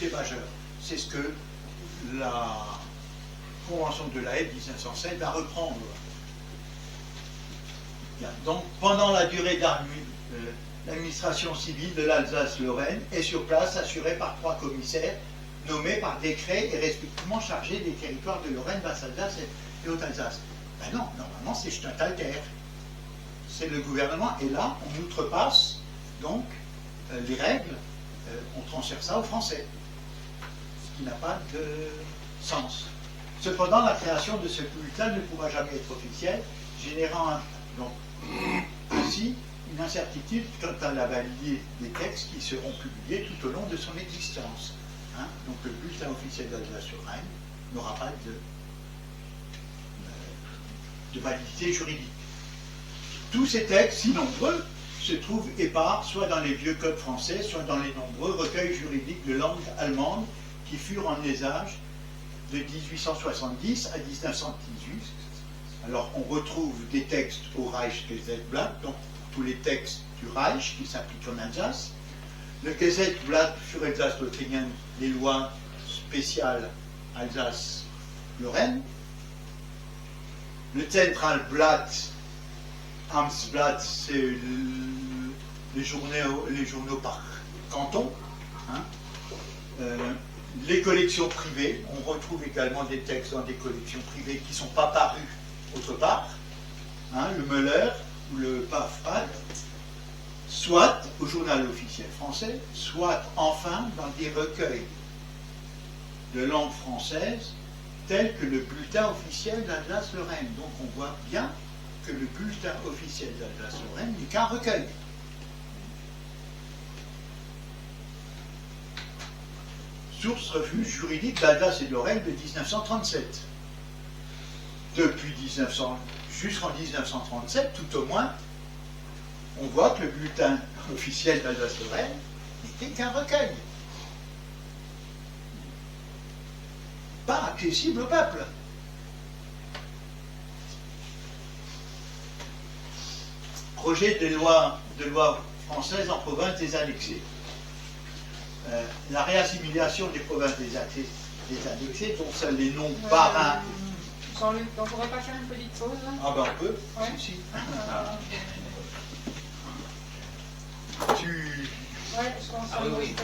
difficulté majeure. C'est ce que la Convention de La Haye de 1907 va reprendre. Bien. Donc, pendant la durée l'administration civile de l'Alsace-Lorraine est sur place, assurée par 3 commissaires nommés par décret et respectivement chargés des territoires de Lorraine, Basse-Alsace et Haute-Alsace. Ben non, normalement c'est Statthalter. C'est le gouvernement, et là, on outrepasse donc les règles, on transfère ça aux Français, ce qui n'a pas de sens. Cependant, la création de ce bulletin ne pourra jamais être officielle, générant donc, ainsi une incertitude quant à la validité des textes qui seront publiés tout au long de son existence. Hein? Donc le bulletin officiel d'Alsace-Lorraine n'aura pas de validité juridique. Tous ces textes, si nombreux, se trouvent épars soit dans les vieux codes français, soit dans les nombreux recueils juridiques de langue allemande qui furent en usage de 1870 à 1918. Alors on retrouve des textes au Reichsgesetzblatt, donc tous les textes du Reich qui s'appliquent en Alsace. Le Gesetzblatt für Elsass-Lothringen, les lois spéciales Alsace-Lorraine. Le Zentralblatt, Amtsblatt, c'est les journaux par canton. Hein. Les collections privées, on retrouve également des textes dans des collections privées qui ne sont pas parus autre part, hein, le Müller ou le Pafrat, soit au journal officiel français, soit enfin dans des recueils de langue française tels que le bulletin officiel d'Alsace-Lorraine. Donc on voit bien que le bulletin officiel d'Alsace-Lorraine n'est qu'un recueil. Source refuge juridique d'Alsace et de Lorraine de 1937. Depuis jusqu'en 1937, tout au moins, on voit que le bulletin officiel d'Alsace-Lorraine n'était qu'un recueil. Pas accessible au peuple. Projet de loi française en province des annexés. La réassimilation des provinces des annexés, dont seuls les noms parrains. On ne pourrait pas faire une petite pause là? Ah ben on peut, ouais. Si. Ouais, je pense que oui.